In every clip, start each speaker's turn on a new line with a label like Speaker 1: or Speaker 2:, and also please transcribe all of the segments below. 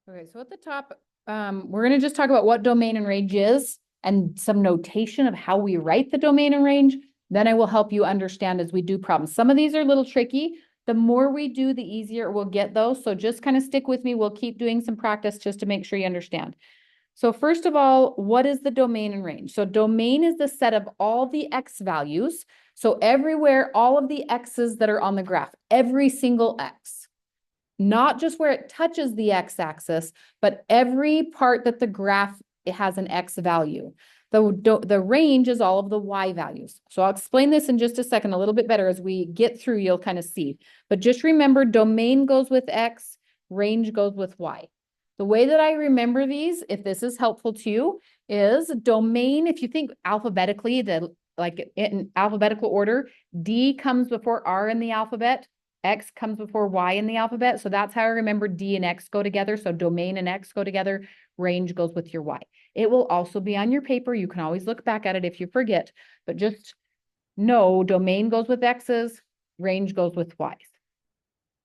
Speaker 1: Okay, so at the top, we're going to just talk about what domain and range is and some notation of how we write the domain and range. Then I will help you understand as we do problems. Some of these are a little tricky. The more we do, the easier we'll get those. So just kind of stick with me. We'll keep doing some practice just to make sure you understand. So first of all, what is the domain and range? So domain is the set of all the X values. So everywhere, all of the X's that are on the graph, every single X. Not just where it touches the x-axis, but every part that the graph it has an x value. The range is all of the y values. So I'll explain this in just a second a little bit better as we get through, you'll kind of see. But just remember, domain goes with x, range goes with y. The way that I remember these, if this is helpful to you, is domain, if you think alphabetically, like in alphabetical order, D comes before R in the alphabet. X comes before Y in the alphabet. So that's how I remember D and X go together. So domain and X go together. Range goes with your Y. It will also be on your paper. You can always look back at it if you forget, but just know domain goes with X's, range goes with Y's.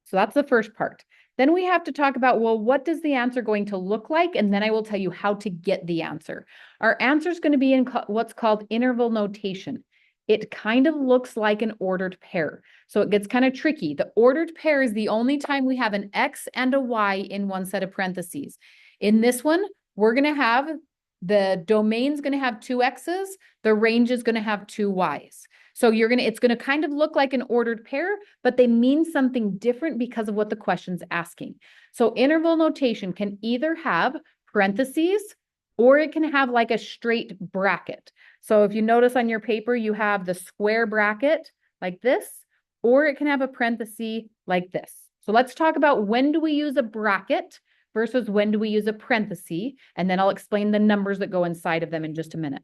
Speaker 1: So that's the first part. Then we have to talk about, well, what does the answer going to look like? And then I will tell you how to get the answer. Our answer is going to be in what's called interval notation. It kind of looks like an ordered pair. So it gets kind of tricky. The ordered pair is the only time we have an X and a Y in one set of parentheses. In this one, we're going to have the domain's going to have two X's. The range is going to have two Y's. So it's going to kind of look like an ordered pair, but they mean something different because of what the question's asking. So interval notation can either have parentheses or it can have like a straight bracket. So if you notice on your paper, you have the square bracket like this, or it can have a parenthesis like this. So let's talk about when do we use a bracket versus when do we use a parenthesis, and then I'll explain the numbers that go inside of them in just a minute.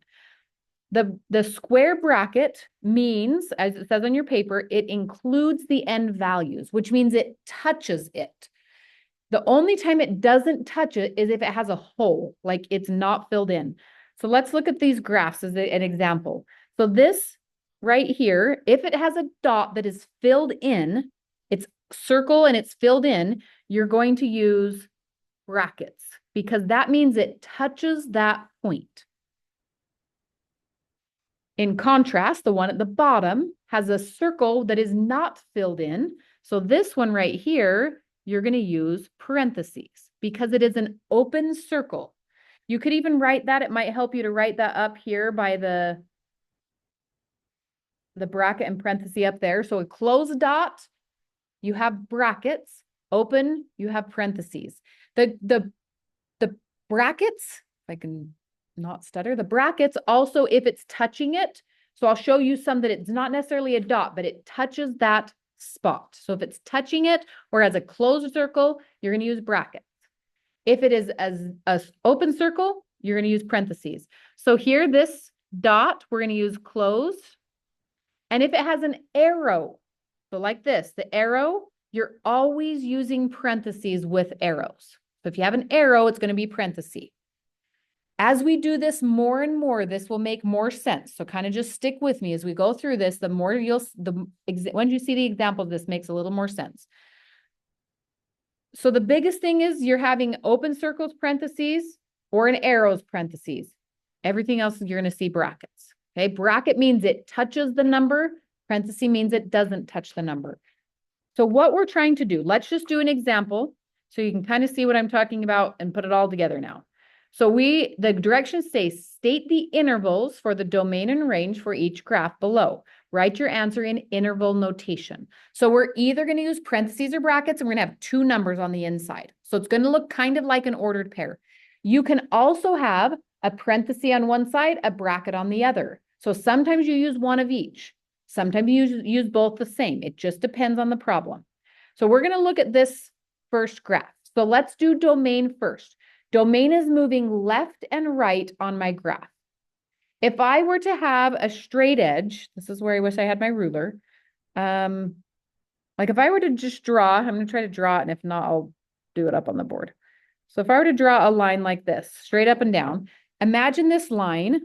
Speaker 1: The square bracket means, as it says on your paper, it includes the end values, which means it touches it. The only time it doesn't touch it is if it has a hole, like it's not filled in. So let's look at these graphs as an example. So this right here, if it has a dot that is filled in, it's circle and it's filled in, you're going to use brackets because that means it touches that point. In contrast, the one at the bottom has a circle that is not filled in. So this one right here, you're going to use parentheses because it is an open circle. You could even write that. It might help you to write that up here by the bracket and parenthesis up there. So a closed dot, you have brackets. Open, you have parentheses. The brackets, if I can not stutter, the brackets also, if it's touching it, so I'll show you some that it's not necessarily a dot, but it touches that spot. So if it's touching it or as a closed circle, you're going to use brackets. If it is as an open circle, you're going to use parentheses. So here, this dot, we're going to use closed. And if it has an arrow, so like this, the arrow, you're always using parentheses with arrows. So if you have an arrow, it's going to be parentheses. As we do this more and more, this will make more sense. So kind of just stick with me as we go through this. The more when you see the example, this makes a little more sense. So the biggest thing is you're having open circles parentheses or an arrows parentheses. Everything else you're going to see brackets. Okay, bracket means it touches the number. Parenthesis means it doesn't touch the number. So what we're trying to do, let's just do an example so you can kind of see what I'm talking about and put it all together now. So the directions say, state the intervals for the domain and range for each graph below. Write your answer in interval notation. So we're either going to use parentheses or brackets, and we're going to have two numbers on the inside. So it's going to look kind of like an ordered pair. You can also have a parenthesis on one side, a bracket on the other. So sometimes you use one of each. Sometimes you use both the same. It just depends on the problem. So we're going to look at this first graph. So let's do domain first. Domain is moving left and right on my graph. If I were to have a straight edge, this is where I wish I had my ruler. Like if I were to just draw, I'm going to try to draw it, and if not, I'll do it up on the board. So if I were to draw a line like this, straight up and down, imagine this line.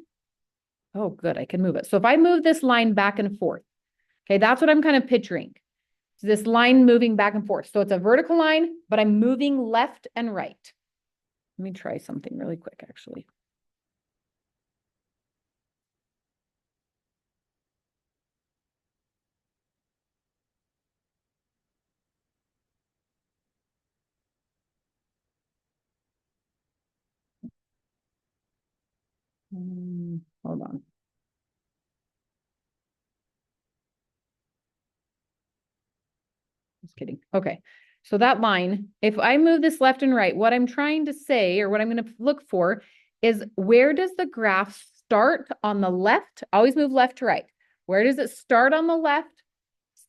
Speaker 1: Oh, good, I can move it. So if I move this line back and forth, okay, that's what I'm kind of picturing. So this line moving back and forth. So it's a vertical line, but I'm moving left and right. Let me try something really quick, actually. Hold on. Just kidding. Okay. So that line, if I move this left and right, what I'm trying to say, or what I'm going to look for is, where does the graph start on the left? Always move left to right. Where does it start on the left?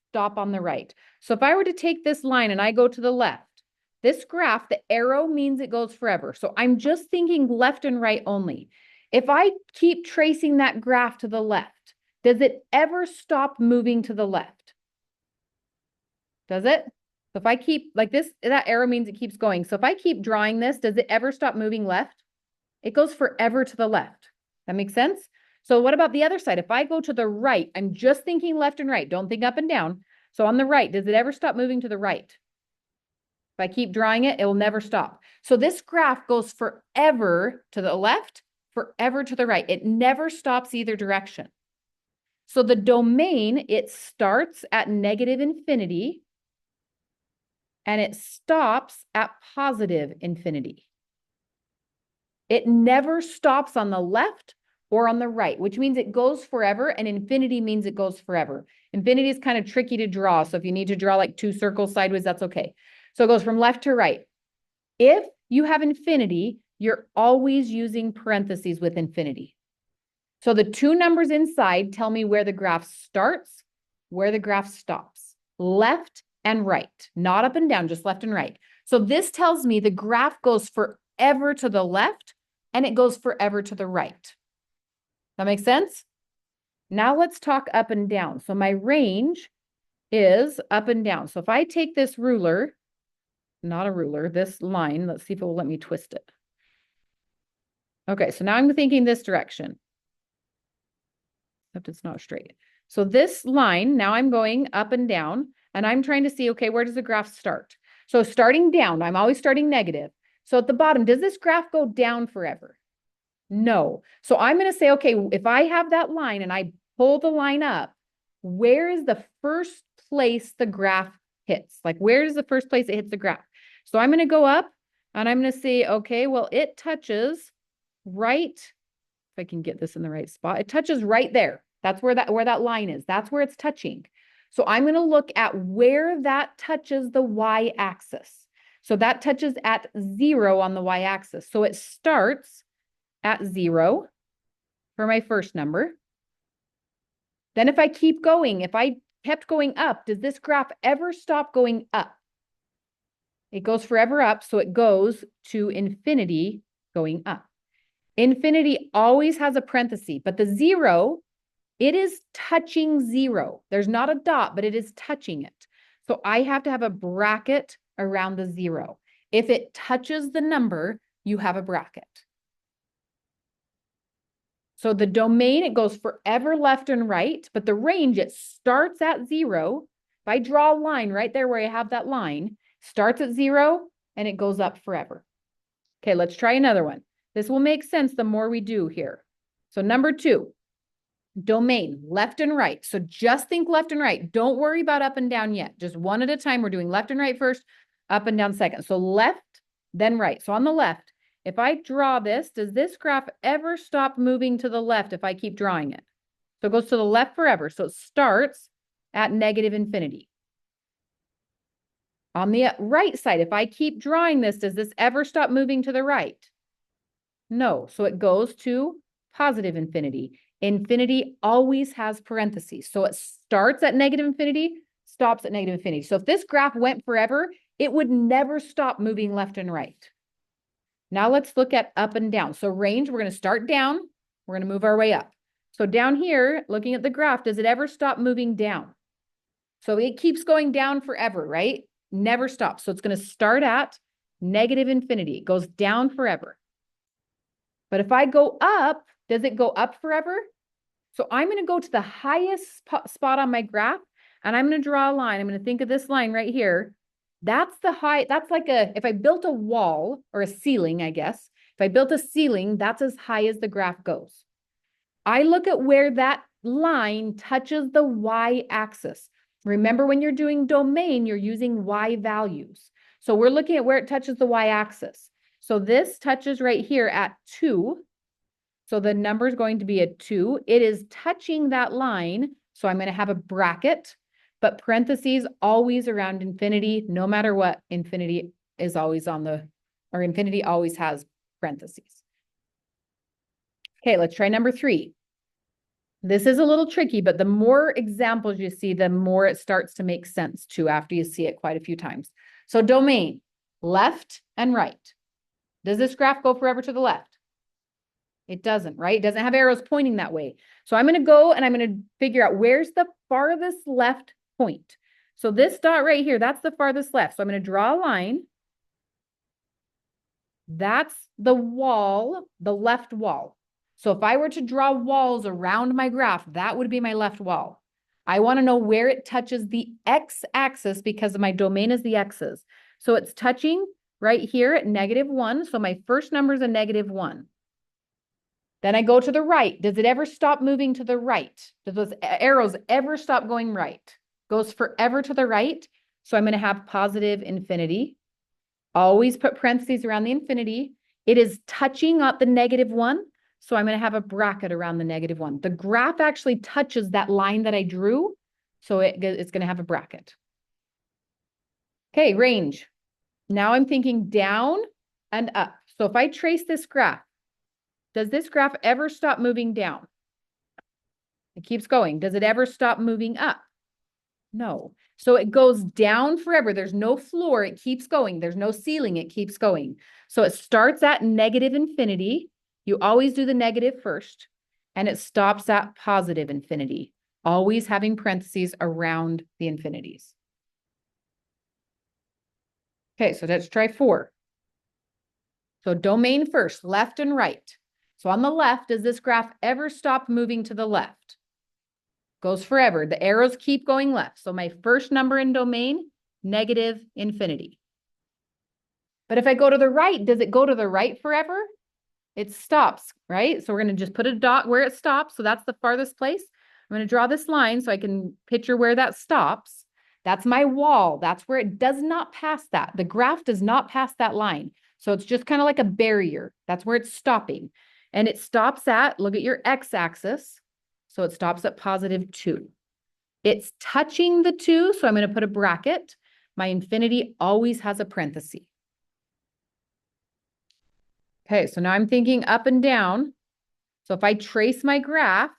Speaker 1: Stop on the right. So if I were to take this line and I go to the left, this graph, the arrow means it goes forever. So I'm just thinking left and right only. If I keep tracing that graph to the left, does it ever stop moving to the left? Does it? So if I keep like this, that arrow means it keeps going. So if I keep drawing this, does it ever stop moving left? It goes forever to the left. That makes sense? So what about the other side? If I go to the right, I'm just thinking left and right. Don't think up and down. So on the right, does it ever stop moving to the right? If I keep drawing it, it will never stop. So this graph goes forever to the left, forever to the right. It never stops either direction. So the domain, it starts at negative infinity and it stops at positive infinity. It never stops on the left or on the right, which means it goes forever, and infinity means it goes forever. Infinity is kind of tricky to draw. So if you need to draw like 2 circles sideways, that's okay. So it goes from left to right. If you have infinity, you're always using parentheses with infinity. So the 2 numbers inside tell me where the graph starts, where the graph stops, left and right, not up and down, just left and right. So this tells me the graph goes forever to the left and it goes forever to the right. That makes sense? Now let's talk up and down. So my range is up and down. So if I take this ruler, not a ruler, this line, let's see if it will let me twist it. Okay, so now I'm thinking this direction, except it's not straight. So this line, now I'm going up and down, and I'm trying to see, okay, where does the graph start? So starting down, I'm always starting negative. So at the bottom, does this graph go down forever? No. So I'm going to say, okay, if I have that line and I pull the line up, where is the first place the graph hits? Like, where is the first place it hits the graph? So I'm going to go up and I'm going to say, okay, well, it touches right, if I can get this in the right spot, it touches right there. That's where that line is. That's where it's touching. So I'm going to look at where that touches the y-axis. So that touches at 0 on the y-axis. So it starts at 0 for my first number. Then if I keep going, if I kept going up, does this graph ever stop going up? It goes forever up, so it goes to infinity going up. Infinity always has a parenthesis, but the 0, it is touching 0. There's not a dot, but it is touching it. So I have to have a bracket around the 0. If it touches the number, you have a bracket. So the domain, it goes forever left and right, but the range, it starts at 0. If I draw a line right there where I have that line, starts at 0 and it goes up forever. Okay, let's try another one. This will make sense the more we do here. So number 2, domain, left and right. So just think left and right. Don't worry about up and down yet. Just one at a time. We're doing left and right first, up and down second. So left, then right. So on the left, if I draw this, does this graph ever stop moving to the left if I keep drawing it? So it goes to the left forever. So it starts at negative infinity. On the right side, if I keep drawing this, does this ever stop moving to the right? No. So it goes to positive infinity. Infinity always has parentheses. So it starts at negative infinity, stops at negative infinity. So if this graph went forever, it would never stop moving left and right. Now let's look at up and down. So range, we're going to start down. We're going to move our way up. So down here, looking at the graph, does it ever stop moving down? So it keeps going down forever, right? Never stops. So it's going to start at negative infinity. It goes down forever. But if I go up, does it go up forever? So I'm going to go to the highest spot on my graph, and I'm going to draw a line. I'm going to think of this line right here. That's the high, that's like if I built a wall or a ceiling, I guess, if I built a ceiling, that's as high as the graph goes. I look at where that line touches the y-axis. Remember, when you're doing domain, you're using y values. So we're looking at where it touches the y-axis. So this touches right here at 2. So the number is going to be a 2. It is touching that line. So I'm going to have a bracket, but parentheses always around infinity. No matter what, infinity is always or infinity always has parentheses. Okay, let's try number 3. This is a little tricky, but the more examples you see, the more it starts to make sense too after you see it quite a few times. So domain, left and right. Does this graph go forever to the left? It doesn't, right? It doesn't have arrows pointing that way. So I'm going to go and I'm going to figure out where's the farthest left point. So this dot right here, that's the farthest left. So I'm going to draw a line. That's the wall, the left wall. So if I were to draw walls around my graph, that would be my left wall. I want to know where it touches the x-axis because my domain is the x's. So it's touching right here at -1. So my first number is a -1. Then I go to the right. Does it ever stop moving to the right? Does those arrows ever stop going right? Goes forever to the right. So I'm going to have positive infinity. Always put parentheses around the infinity. It is touching up the -1. So I'm going to have a bracket around the -1. The graph actually touches that line that I drew. So it's going to have a bracket. Okay, range. Now I'm thinking down and up. So if I trace this graph, does this graph ever stop moving down? It keeps going. Does it ever stop moving up? No. So it goes down forever. There's no floor. It keeps going. There's no ceiling. It keeps going. So it starts at -infinity. You always do the negative first, and it stops at positive infinity, always having parentheses around the infinities. Okay, so let's try 4. So domain first, left and right. So on the left, does this graph ever stop moving to the left? Goes forever. The arrows keep going left. So my first number in domain, -infinity. But if I go to the right, does it go to the right forever? It stops, right? So we're going to just put a dot where it stops. So that's the farthest place. I'm going to draw this line so I can picture where that stops. That's my wall. That's where it does not pass that. The graph does not pass that line. So it's just kind of like a barrier. That's where it's stopping. And it stops at, look at your x-axis. So it stops at +2. It's touching the 2. So I'm going to put a bracket. My infinity always has a parenthesis. Okay, so now I'm thinking up and down. So if I trace my graph,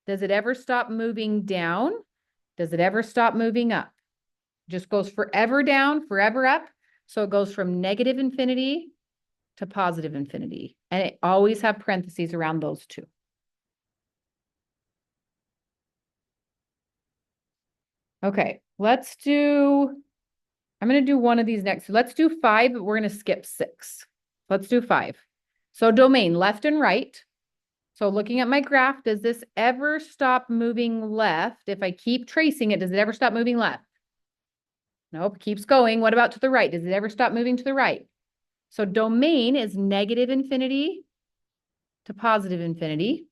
Speaker 1: does it ever stop moving down? Does it ever stop moving up? It just goes forever down, forever up. So it goes from -infinity to positive infinity. And it always have parentheses around those two. Okay, I'm going to do one of these next. Let's do 5, but we're going to skip 6. Let's do 5. So domain, left and right. So looking at my graph, does this ever stop moving left? If I keep tracing it, does it ever stop moving left? Nope, it keeps going. What about to the right? Does it ever stop moving to the right? So domain is -infinity to positive infinity.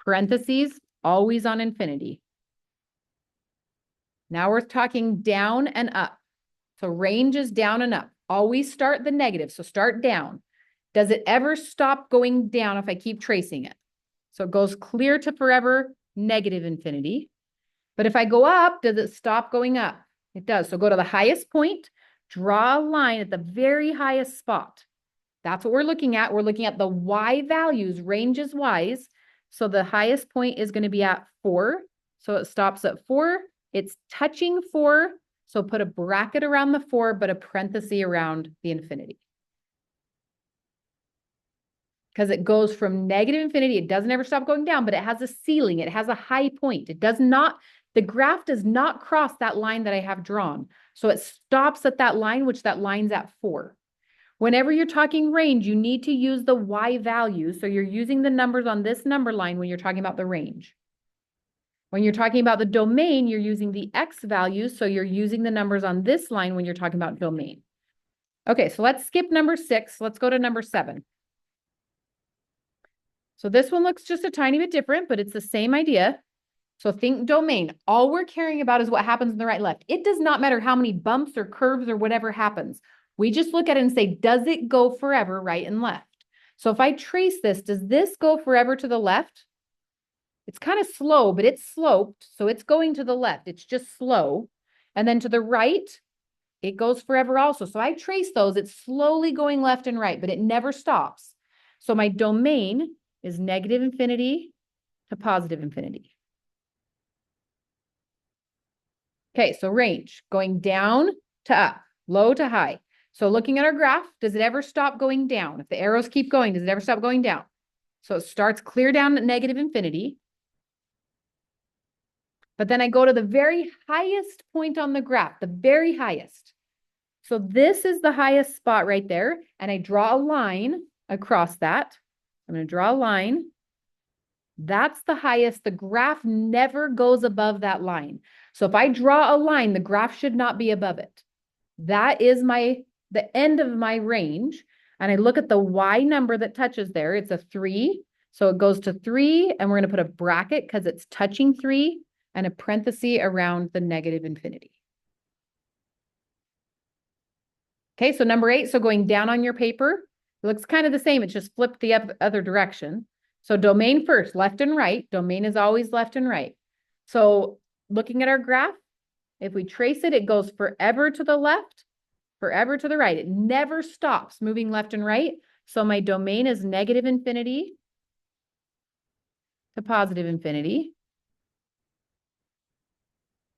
Speaker 1: Parentheses, always on infinity. Now we're talking down and up. So range is down and up. Always start the negative, so start down. Does it ever stop going down if I keep tracing it? So it goes clear to forever, -infinity. But if I go up, does it stop going up? It does. So go to the highest point, draw a line at the very highest spot. That's what we're looking at. We're looking at the y values, ranges y's. So the highest point is going to be at 4. So it stops at 4. It's touching 4. So put a bracket around the 4, but a parenthesis around the infinity. Because it goes from -infinity. It doesn't ever stop going down, but it has a ceiling. It has a high point. It does not, the graph does not cross that line that I have drawn. So it stops at that line, which that line's at 4. Whenever you're talking range, you need to use the y values. So you're using the numbers on this number line when you're talking about the range. When you're talking about the domain, you're using the X values. So you're using the numbers on this line when you're talking about domain. Okay, so let's skip number 6. Let's go to number 7. So this one looks just a tiny bit different, but it's the same idea. So think domain. All we're caring about is what happens in the right and left. It does not matter how many bumps or curves or whatever happens. We just look at it and say, does it go forever right and left? So if I trace this, does this go forever to the left? It's kind of slow, but it's sloped. So it's going to the left. It's just slow. And then to the right, it goes forever also. So I trace those. It's slowly going left and right, but it never stops. So my domain is negative infinity to positive infinity. Okay, so range going down to up, low to high. So looking at our graph, does it ever stop going down? If the arrows keep going, does it ever stop going down? So it starts clear down at negative infinity. But then I go to the very highest point on the graph, the very highest. So this is the highest spot right there. And I draw a line across that. I'm going to draw a line. That's the highest. The graph never goes above that line. So if I draw a line, the graph should not be above it. That is the end of my range. And I look at the Y number that touches there. It's a 3. So it goes to 3, and we're going to put a bracket because it's touching 3 and a parenthesis around the negative infinity. Okay, so number 8, so going down on your paper, it looks kind of the same. It's just flipped the other direction. So domain first, left and right. Domain is always left and right. So looking at our graph, if we trace it, it goes forever to the left, forever to the right. It never stops moving left and right. So my domain is negative infinity to positive infinity.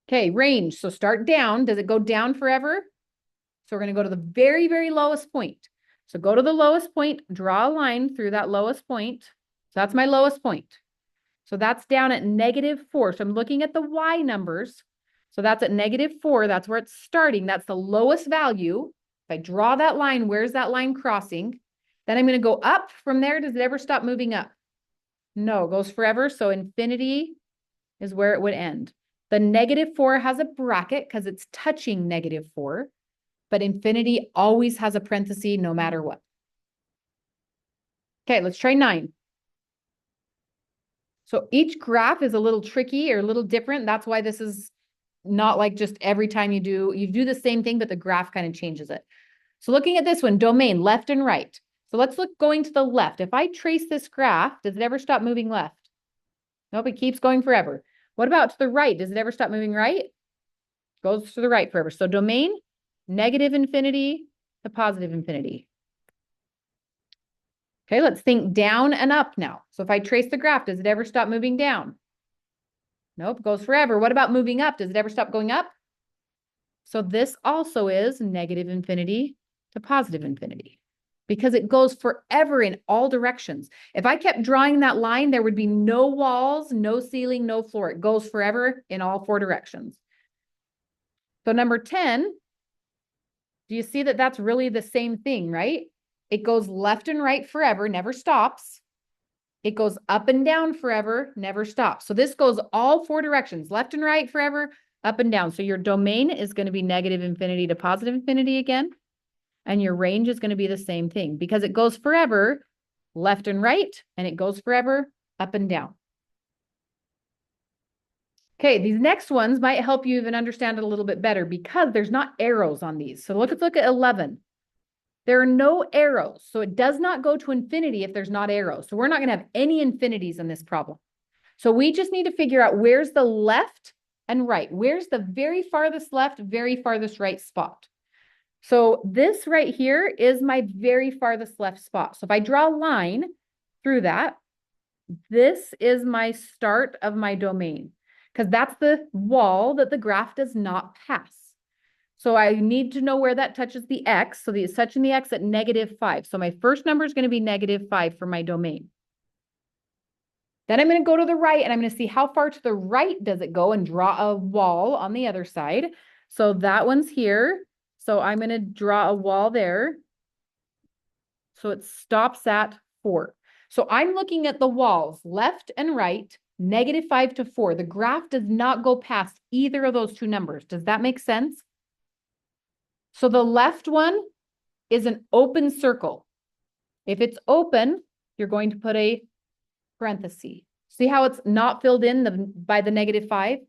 Speaker 1: Okay, range. So start down. Does it go down forever? So we're going to go to the very, very lowest point. So go to the lowest point, draw a line through that lowest point. So that's my lowest point. So that's down at -4. So I'm looking at the Y numbers. So that's at -4. That's where it's starting. That's the lowest value. If I draw that line, where's that line crossing? Then I'm going to go up from there. Does it ever stop moving up? No, it goes forever. So infinity is where it would end. The -4 has a bracket because it's touching -4. But infinity always has a parenthesis no matter what. Okay, let's try 9. So each graph is a little tricky or a little different. That's why this is not like just every time you do the same thing, but the graph kind of changes it. So looking at this one, domain, left and right. So let's look going to the left. If I trace this graph, does it ever stop moving left? Nope, it keeps going forever. What about to the right? Does it ever stop moving right? Goes to the right forever. So domain, negative infinity to positive infinity. Okay, let's think down and up now. So if I trace the graph, does it ever stop moving down? Nope, goes forever. What about moving up? Does it ever stop going up? So this also is negative infinity to positive infinity because it goes forever in all directions. If I kept drawing that line, there would be no walls, no ceiling, no floor. It goes forever in all 4 directions. So number 10, do you see that that's really the same thing, right? It goes left and right forever, never stops. It goes up and down forever, never stops. So this goes all 4 directions, left and right forever, up and down. So your domain is going to be negative infinity to positive infinity again. And your range is going to be the same thing because it goes forever left and right, and it goes forever up and down. Okay, these next ones might help you even understand it a little bit better because there's not arrows on these. So let's look at 11. There are no arrows, so it does not go to infinity if there's not arrows. So we're not going to have any infinities in this problem. So we just need to figure out where's the left and right. Where's the very farthest left, very farthest right spot? So this right here is my very farthest left spot. So if I draw a line through that, this is my start of my domain because that's the wall that the graph does not pass. So I need to know where that touches the X. So it's touching the X at -5. So my first number is going to be -5 for my domain. Then I'm going to go to the right and I'm going to see how far to the right does it go and draw a wall on the other side. So that one's here. So I'm going to draw a wall there. So it stops at 4. So I'm looking at the walls left and right -5 to 4. The graph does not go past either of those two numbers. Does that make sense? So the left one is an open circle. If it's open, you're going to put a parenthesis. See how it's not filled in by the -5?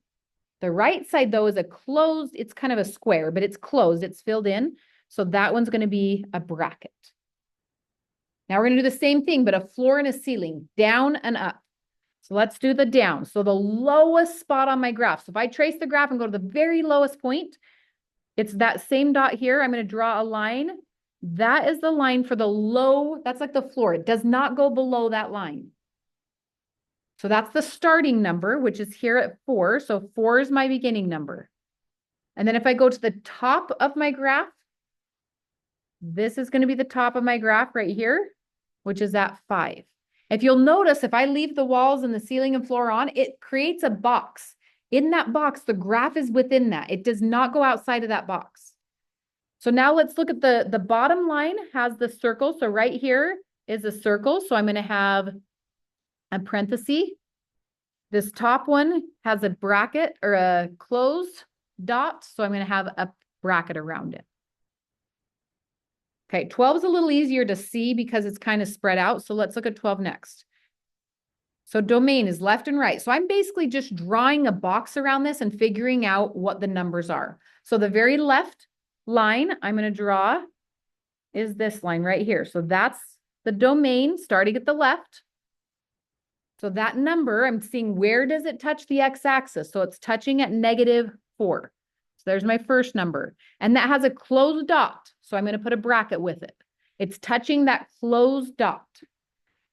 Speaker 1: The right side, though, is a closed, it's kind of a square, but it's closed, it's filled in. So that one's going to be a bracket. Now we're going to do the same thing, but a floor and a ceiling, down and up. So let's do the down. So the lowest spot on my graph. So if I trace the graph and go to the very lowest point, it's that same dot here. I'm going to draw a line. That is the line for the low. That's like the floor. It does not go below that line. So that's the starting number, which is here at 4. So 4 is my beginning number. And then if I go to the top of my graph, this is going to be the top of my graph right here, which is at 5. If you'll notice, if I leave the walls and the ceiling and floor on, it creates a box. In that box, the graph is within that. It does not go outside of that box. So now let's look at the bottom line has the circle. So right here is a circle. So I'm going to have a parenthesis. This top one has a bracket or a closed dot. So I'm going to have a bracket around it. Okay, 12 is a little easier to see because it's kind of spread out. So let's look at 12 next. So domain is left and right. So I'm basically just drawing a box around this and figuring out what the numbers are. So the very left line I'm going to draw is this line right here. So that's the domain starting at the left. So that number, I'm seeing where does it touch the x-axis? So it's touching at -4. So there's my first number. And that has a closed dot. So I'm going to put a bracket with it. It's touching that closed dot.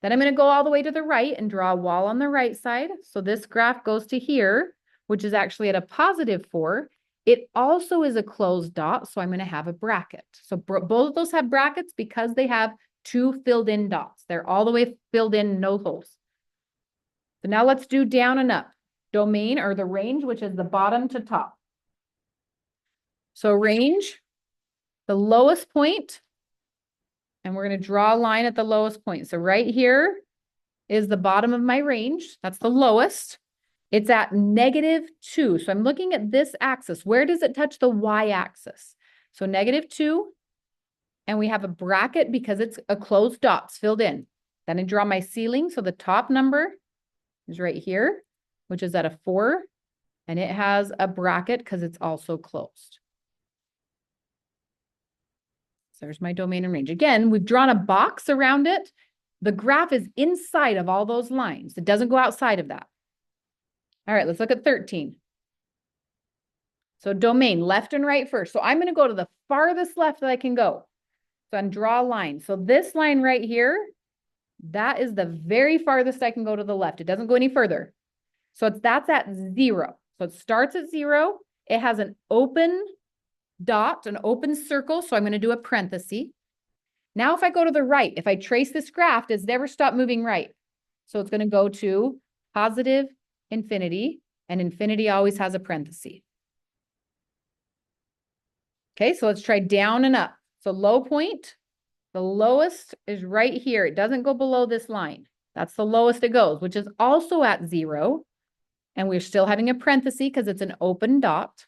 Speaker 1: Then I'm going to go all the way to the right and draw a wall on the right side. So this graph goes to here, which is actually at a +4. It also is a closed dot. So I'm going to have a bracket. So both of those have brackets because they have two filled in dots. They're all the way filled in, no holes. So now let's do down and up. Domain or the range, which is the bottom to top. So range, the lowest point, and we're going to draw a line at the lowest point. So right here is the bottom of my range. That's the lowest. It's at -2. So I'm looking at this axis. Where does it touch the y-axis? So -2, and we have a bracket because it's a closed dot, it's filled in. Then I draw my ceiling. So the top number is right here, which is at a 4, and it has a bracket because it's also closed. So there's my domain and range. Again, we've drawn a box around it. The graph is inside of all those lines. It doesn't go outside of that. All right, let's look at 13. So domain, left and right first. So I'm going to go to the farthest left that I can go. So I'm draw a line. So this line right here, that is the very farthest I can go to the left. It doesn't go any further. So that's at 0. So it starts at 0. It has an open dot, an open circle. So I'm going to do a parenthesis. Now, if I go to the right, if I trace this graph, does it ever stop moving right? So it's going to go to positive infinity, and infinity always has a parenthesis. Okay, so let's try down and up. So low point, the lowest is right here. It doesn't go below this line. That's the lowest it goes, which is also at 0. And we're still having a parenthesis because it's an open dot.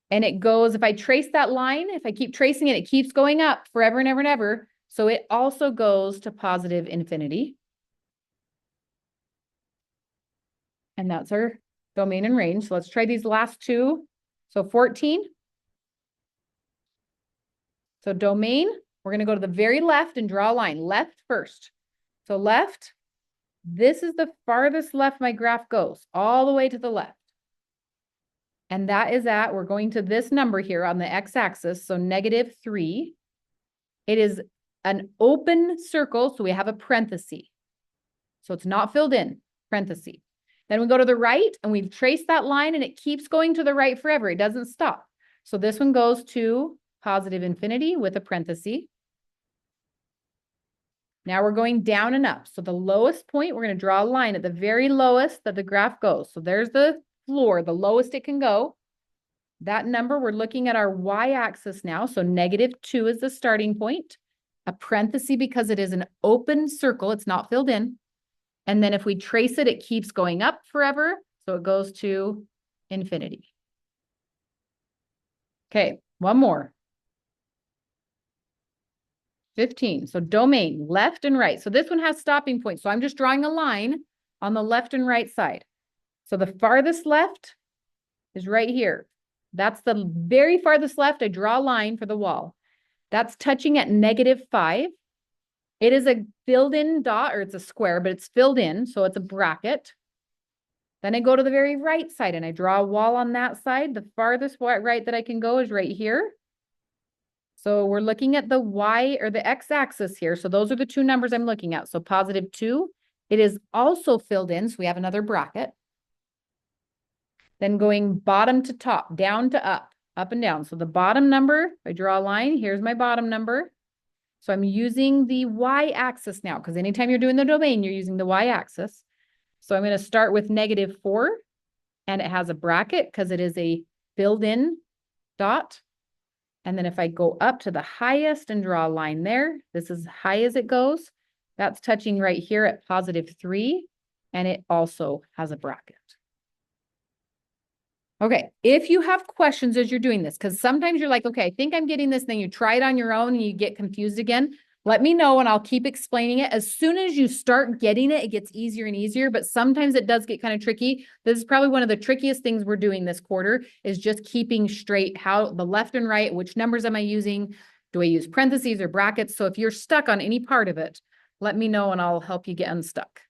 Speaker 1: And it goes, if I trace that line, if I keep tracing it, it keeps going up forever and ever and ever. So it also goes to positive infinity. And that's our domain and range. So let's try these last two. So 14. So domain, we're going to go to the very left and draw a line. Left first. So left, this is the farthest left my graph goes, all the way to the left. And that is at, we're going to this number here on the x-axis, so -3. It is an open circle, so we have a parenthesis. So it's not filled in, parenthesis. Then we go to the right, and we've traced that line, and it keeps going to the right forever. It doesn't stop. So this one goes to positive infinity with a parenthesis. Now we're going down and up. So the lowest point, we're going to draw a line at the very lowest that the graph goes. So there's the floor, the lowest it can go. That number, we're looking at our y-axis now. So -2 is the starting point. A parenthesis because it is an open circle. It's not filled in. And then if we trace it, it keeps going up forever. So it goes to infinity. Okay, one more. 15. So domain, left and right. So this one has stopping points. So I'm just drawing a line on the left and right side. So the farthest left is right here. That's the very farthest left. I draw a line for the wall. That's touching at -5. It is a filled in dot, or it's a square, but it's filled in. So it's a bracket. Then I go to the very right side and I draw a wall on that side. The farthest right that I can go is right here. So we're looking at the Y or the X axis here. So those are the two numbers I'm looking at. So +2, it is also filled in. So we have another bracket. Then going bottom to top, down to up and down. So the bottom number, I draw a line, here's my bottom number. So I'm using the Y axis now, because anytime you're doing the domain, you're using the Y axis. So I'm going to start with -4, and it has a bracket because it is a filled in dot. And then if I go up to the highest and draw a line there, this is as high as it goes. That's touching right here at +3, and it also has a bracket. Okay, if you have questions as you're doing this, because sometimes you're like, okay, I think I'm getting this, then you try it on your own and you get confused again, let me know and I'll keep explaining it. As soon as you start getting it, it gets easier and easier, but sometimes it does get kind of tricky. This is probably one of the trickiest things we're doing this quarter, is just keeping straight how the left and right, which numbers am I using? Do I use parentheses or brackets? So if you're stuck on any part of it, let me know and I'll help you get unstuck.